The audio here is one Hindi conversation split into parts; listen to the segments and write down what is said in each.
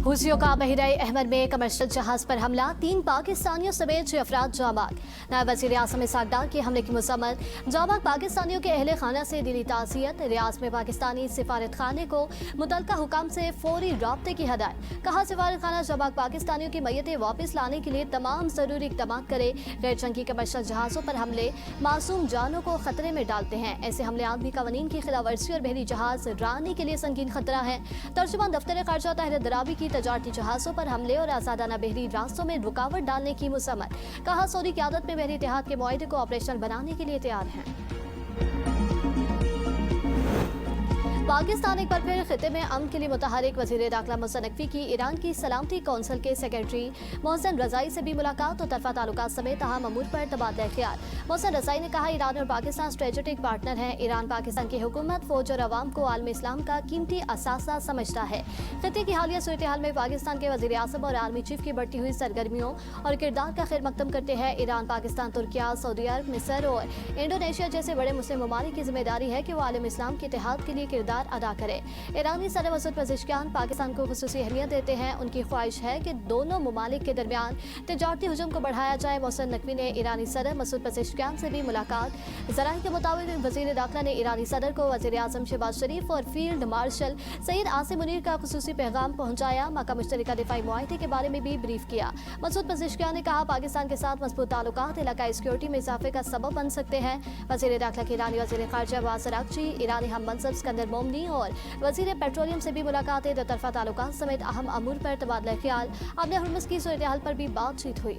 हुसियों का बहराए अहमद में कमर्शियल जहाज पर हमला, 3 पाकिस्तानियों समेत 6 अफराद जाबाक। नायब वज़ीर आज़म इसाकडार के हमले की मसम्मत, जाबाक पाकिस्तानियों के अहले खाना से दिली ताज़ियत। रियाद में पाकिस्तानी सिफारत खाने को मुतल्लिका हुकाम से फौरी राब्ते की हदायत। कहा सिफारत खाना जाबाक पाकिस्तानियों की मैयतें वापस लाने के लिए तमाम ज़रूरी इक़दाम करे। गैर जंगी कमर्शियल जहाज़ों पर हमले मासूम जानों को खतरे में डालते हैं। ऐसे हमले आदमी कवानीन की खिलाफवर्जी और बहरी जहाज रानी के लिए संगीन खतरा है। तर्जुमान दफ्तर खारजा ताहिर दराबी की तजारती जहाज़ों पर हमले और आज़ादाना बहरी रास्तों में रुकावट डालने की मुसम्मत। कहा सऊदी क़यादत में बहरी इत्तेहाद के मुआहदे को ऑपरेशनल बनाने के लिए तैयार हैं। पाकिस्तान एक बार फिर खिते में अमन के लिए मुतहरिक वज़ीर दाखिला मोहसिन नकवी की ईरान की सलामती कौंसिल के सेक्रेटरी मोहसिन रज़ाई से भी मुलाकात और तरफा ताल्लुकात समेत अहम अमूर पर तबादला ख्याल। मोहसिन रज़ाई ने कहा ईरान और पाकिस्तान स्ट्रेटेजिक पार्टनर हैं। ईरान पाकिस्तान की हुकूमत, फौज और अवाम को आलम इस्लाम का कीमती असासा समझता है। खिते की हालिया सूरत हाल में पाकिस्तान के वज़ीर आज़म और आर्मी चीफ की बढ़ती हुई सरगर्मियों और किरदार का खैर मकदम करते हैं। ईरान, पाकिस्तान, तुर्किया, सऊदी अरब, मिस्र और इंडोनेशिया जैसे बड़े मुस्लिम ममालिक की जिम्मेदारी है कि वो आलम इस्लाम के इत्तेहाद के लिए किरदार अदा करे। ईरानी सदर मसूद पज़ेश्कियान पाकिस्तान को खुसूसी अहमियत देते हैं। उनकी ख्वाहिश है कि दोनों ममालिक के दरमियान तजारती हुजूम को बढ़ाया जाए। मोहसिन नकवी ने ईरानी सदर मसूद पज़ेश्कियान से भी मुलाकात। ज़राए के मुताबिक वज़ीर दाखिला ने ईरानी सदर को वज़ीर आज़म शहबाज शरीफ और फील्ड मार्शल सैयद आसिम मुनीर का खुसूसी पैगाम पहुँचाया। मक्का मुश्तरका दिफाई मुआहदे के बारे में भी ब्रीफ किया। मसूद पज़ेश्कियान ने कहा पाकिस्तान के साथ मजबूत ताल्लुकात इलाकाई सिक्योरिटी में इजाफे का सबब बन सकते हैं। वज़ीर दाखिला के ईरानी वज़ीर खारजा अब्बास अराग़ची, ईरानी हम मनसब सिकंदर मोमनी और वज़ीर पेट्रोलियम से भी मुलाकातें, दो तरफा ताल्लुकात समेत अहम अमूर पर तबादला ख्याल। अपने हुर्मुज़ की सूरत हाल पर भी बातचीत हुई।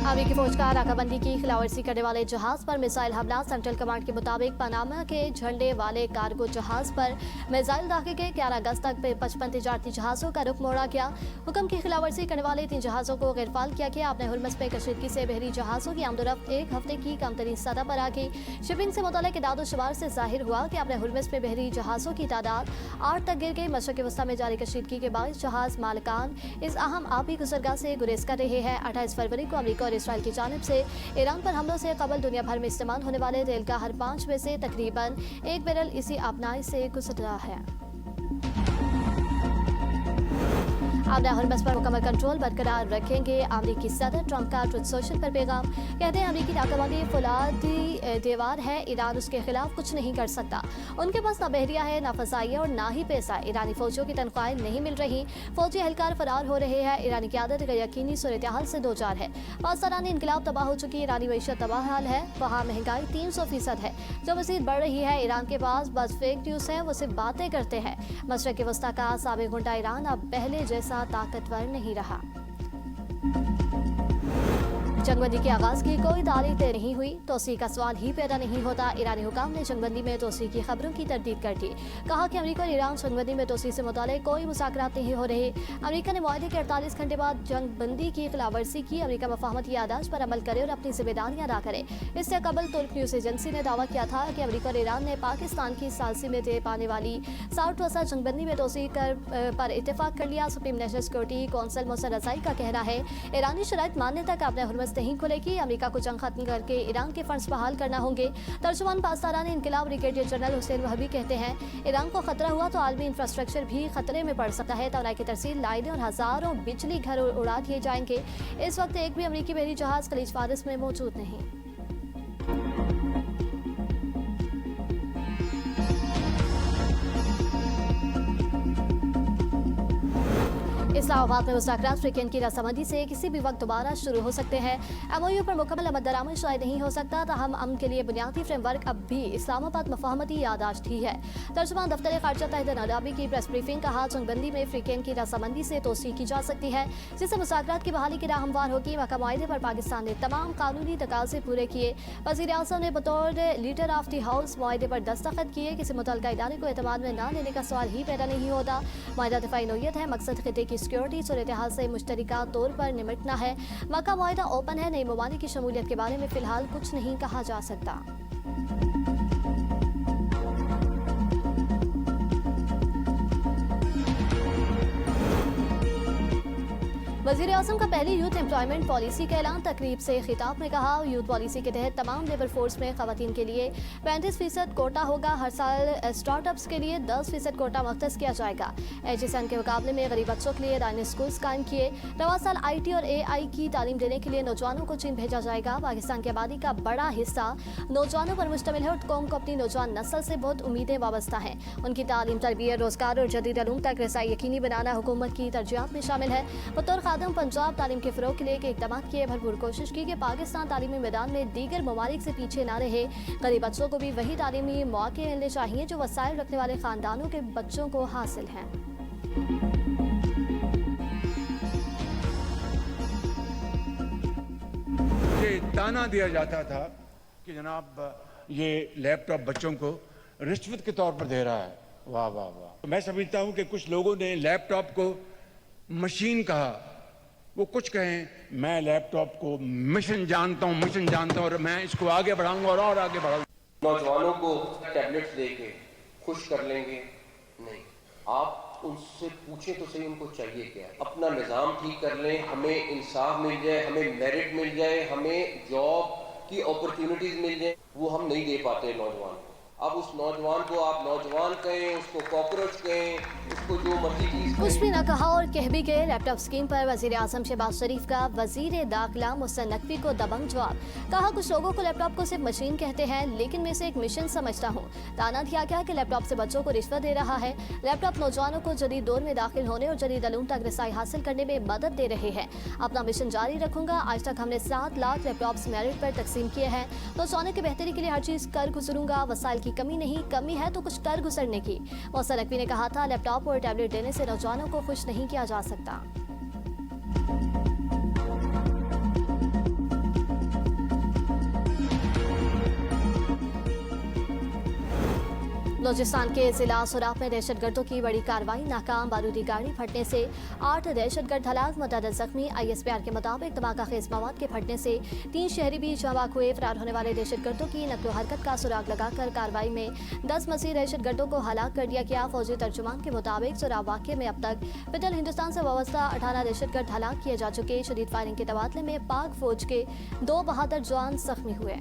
अमेरिकी फौज का नाकाबंदी की खिलाफवर्जी करने वाले जहाज पर मिसाइल हमला। सेंट्रल कमांड के मुताबिक पनामा के झंडे वाले कार्गो जहाज पर मिसाइल दागे गए। 11 अगस्त तक 55 तिजारती जहाज़ों का रुख मोड़ा गया। हुक्म की खिलाफवर्जी करने वाले 3 जहाज़ों को गिरफ्तार किया गया। अपने हुर्मुज़ पे कशीदगी से बहरी जहाज़ों की आमदोरफ्त 1 हफ्ते की कम तरीन सतह पर आ गई। शिपिंग से मुतल्लिक़ दादोशुमार से जाहिर हुआ कि अपने हुर्मुज़ पे बहरी जहाज़ों की तादाद 8 तक गिर गई। मशरक़ वस्ता में जारी कशीदगी के बाद जहाज़ मालिकान इस अहम आबी गुज़रगाह से गुरेज कर रहे हैं। 28 फरवरी को अमेरिका और इसराइल की जानिब से ईरान पर हमलों से कबल दुनिया भर में इस्तेमाल होने वाले तेल का हर 5 में से तकरीबन 1 बैरल इसी आबनाई से गुजरा है। अपना हुर्मुज़ पर मुकम्मल कंट्रोल बरकरार रखेंगे। अमेरिकी सदर ट्रंप का ट्रुथ सोशल पर पैगाम। कहते हैं अमेरिकी नाकाबंदी फौलादी दीवार है, ईरान उसके खिलाफ कुछ नहीं कर सकता। उनके पास ना बहरिया है, ना फजाइया और ना ही पैसा। ईरानी फौजियों की तनख्वाहें नहीं मिल रही, फौजी एहलकार फरार हो रहे हैं। ईरानी क़यादत यकीनी सूरत हाल से दो चार है। पाकिस्तानी इनकलाब तबाह हो चुकी, ईरानी मईशत तबाह हाल है। वहाँ महंगाई 300% है जो मज़ीद बढ़ रही है। ईरान के पास बस फेक न्यूज़ है, वो सिर्फ बातें करते हैं। मशरक़ वस्ता का साबिक़ गुंडा ईरान अब पहले जैसा ताकतवर नहीं रहा। जंगबंदी के आगाज की कोई तारीख तय नहीं हुई, तोसी का सवाल ही पैदा नहीं होता। ईरानी हुकाम ने जंगबंदी में तोसी की खबरों की तरदीद कर दी। कहा कि अमेरिका और ईरान जंगबंदी में तोसी से मुताल्लिक़ कोई मुज़ाकरात नहीं हो रहे। अमेरिका ने मुआहदे के 48 घंटे बाद जंगबंदी की खिलाफवर्जी की। अमेरिका मफाहमती यादाश्त पर अमल करे और अपनी जिम्मेदारियां अदा करे। इससे कबल तुर्क न्यूज़ एजेंसी ने दावा किया था कि अमेरिका और ईरान ने पाकिस्तान की सालसी में दे पाने वाली 60 रोज़ा जंगबंदी में तोसी पर इत्तेफाक कर लिया। Supreme national security council Mohsin Rezaei का कहना है ईरानी शराइत मानने तक अपने हुर्मुज़ नहीं खुलेगी। अमेरिका को जंग खत्म करके ईरान के फंड्स बहाल करना होंगे। तर्जुमान पाकिस्तानी इनकलाब ब्रिगेडियर जनरल हुसैन वहबी कहते हैं ईरान को खतरा हुआ तो आलमी इंफ्रास्ट्रक्चर भी खतरे में पड़ सकता है। तवानाई की तरसील, लाइनें और हज़ारों बिजली घर उड़ा दिए जाएंगे। इस वक्त एक भी अमेरिकी बहरी जहाज खलीज फारिस में मौजूद नहीं। इस्लामाबाद में मुज़ाकरात फ्रीकेन की रजामंदी से किसी भी वक्त दोबारा शुरू हो सकते हैं। एमओयू पर मुकम्मल अमल दरामद शायद नहीं हो सकता, ताहम अमन के लिए बुनियादी फ्रेमवर्क अब भी इस्लामाबाद मफाहमती यादाश्त ही है। तर्जुमान दफ्तर खारजा ताहिर दराबी की प्रेस ब्रीफिंग। कहा जंगबंदी में फ्रीकेन की रजामंदी से तोसी की जा सकती है जिससे मुज़ाकरात की बहाली की राह हमवार होगी। मक्का मुआहदे पर पाकिस्तान ने तमाम कानूनी तकाज़े पूरे किए। वज़ीर आज़म ने बतौर लीडर ऑफ द हाउस मुआहदे पर दस्तखत किए। किसी मुतल्लिका इदारे को एतमाद में न लेने का सवाल ही पैदा नहीं होता। मुआहदा दिफाई नौयत है, मकसद खिते की सिक्योरिटी सूरत हाल से मुश्तरका तौर पर निपटना है। मक्का मुआहदा ओपन है, नई ममालिक की शमूलियत के बारे में फिलहाल कुछ नहीं कहा जा सकता। वजीर आजम का पहली यूथ एम्प्लॉयमेंट पॉलिसी का ऐलान। तकरीब से खिताब में कहा, यूथ पॉलिसी के तहत तमाम लेबर फोर्स में खवातीन के लिए 35% कोटा होगा। हर साल स्टार्टअप्स के लिए 10% कोटा मख्तस किया जाएगा। HSN के मुकाबले में गरीब बच्चों के लिए रानी स्कूल्स कायम किए। रवा साल IT और AI की तालीम देने के लिए नौजवानों को चीन भेजा जाएगा। पाकिस्तान की आबादी का बड़ा हिस्सा नौजवानों पर मुश्तमिल है और कौम को अपनी नौजवान नस्ल से बहुत उम्मीदें वाबस्ता हैं। उनकी तालीम, तरबियत, रोजगार और जदीद इल्म तक रसाई यकीनी बनाना हुकूमत की तरजीहात में शामिल है। बतौर खादम पंजाब तालीम के फ़रोग़ के लिए इक़दाम किए, भरपूर कोशिश की कि पाकिस्तान तालीमी मैदान में दीगर ममालिक से पीछे ना रहे। गरीब बच्चों को भी वही तालीमी मौके मिलने चाहिए जो वसाइल रखने वाले ख़ानदानों के बच्चों को हासिल हैं। ये ताना दिया जाता था कि जनाब ये लैपटॉप बच्चों को रिश्वत के तौर पर दे रहा है। वाह वाह वाह। मैं समझता हूं कि कुछ लोगों ने लैपटॉप को मशीन कहा। वो कुछ कहें, मैं लैपटॉप को मिशन जानता हूं और मैं इसको आगे बढ़ाऊंगा और आगे बढ़ाऊंगा। नौजवानों को टैबलेट्स देके खुश कर लेंगे नहीं, आप उनसे पूछें तो सही उनको चाहिए क्या। अपना निज़ाम ठीक कर लें, हमें इंसाफ मिल जाए, हमें मेरिट मिल जाए, हमें जॉब की अपॉर्चुनिटीज मिल जाए, वो हम नहीं दे पाते नौजवान को। अब उस नौजवान को आप नौजवान कहें, उसको कॉकरोच कहें, उसको जो मर्जी चीज कुछ भी न कहा और कह भी गए। लैपटॉप स्कीम पर वजीर आजम शहबाज शरीफ का वजीर दाखिला मोहसिन नकवी को दबंग जवाब। कहा, कुछ लोगों को लैपटॉप को सिर्फ मशीन कहते हैं, लेकिन मैं इसे एक मिशन समझता हूँ। ताना दिया गया कि लैपटॉप से बच्चों को रिश्वत दे रहा है। लैपटॉप नौजवानों को जदीद दौर में दाखिल होने और जदीद इल्म तक रसाई हासिल करने में मदद दे रहे हैं। अपना मिशन जारी रखूंगा। आज तक हमने 7 लाख लैपटॉप्स मेरिट पर तकसीम किए हैं। नौजवानों की बेहतरी के लिए हर चीज कर गुजरूंगा। वसाइल की कमी नहीं, कमी है तो कुछ कर गुजरने की। मोहसिन नकवी ने कहा था, लैपटॉप और टैबलेट देने से नौजवानों को खुश नहीं किया जा सकता। बलूचिस्तान के जिला सुराब में दहशतगर्दों की बड़ी कार्रवाई नाकाम। बारूदी गाड़ी फटने से 8 दहशतगर्द हलाक, मुतअद्दिद जख्मी। ISPR के मुताबिक धमाका खेज मवाद के फटने से 3 शहरी भी जवाक हुए। फरार होने वाले दहशतगर्दों की नकलो हरकत का सुराग लगाकर कार्रवाई में 10 मज़ीद दहशतगर्दों को हलाक कर दिया गया। फौजी तर्जुमान के मुताबिक सुराब वाक़े में अब तक पिटल हिंदुस्तान से वाबस्ता 18 दहशतगर्द हलाक किए जा चुके। शदीद फायरिंग के तबादले में पाक फौज के 2 बहादुर जवान जख्मी हुए।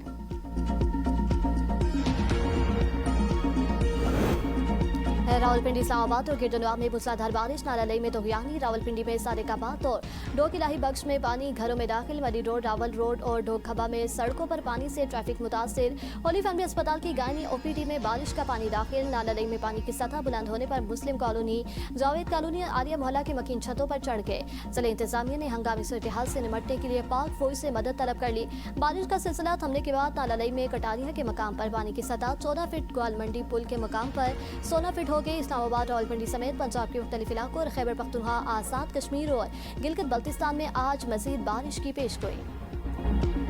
रावलपिंडी, इस्लामाबाद और गिरदनवा में मूसलाधार बारिश। नालालई में दोहियानी, रावलपिंडी में सारेकाबाद और डोक इलाही बख्श में पानी घरों में दाखिल। मरी रोड, रावल रोड और डोक खबा में सड़कों पर पानी से ट्रैफिक मुतासिर। होली फैमिली अस्पताल की गायनी OPD में बारिश का पानी दाखिल। नालालई में पानी की सतह बुलंद होने पर मुस्लिम कॉलोनी, जावेद कॉलोनी, आर्या मोहल्ला के मकीन छतों पर चढ़ गए। जिले इंतजामिया ने हंगामी सूरत-ए-हाल से निपटने के लिए पाक फौज से मदद तलब कर ली। बारिश का सिलसिला थमने के बाद नालालई में कटारिया के मकाम पर पानी की सतह 14 फीट, ग्वाल मंडी पुल के मकाम पर 16 फीट हो गई। इस्लामाबाद, रावलपिंडी समेत पंजाब के मुख्तलिफ इलाकों और खैबर पख्तूनख्वा, आज़ाद कश्मीर और गिलगित बल्तिस्तान में आज मज़ीद बारिश की पेशगोई।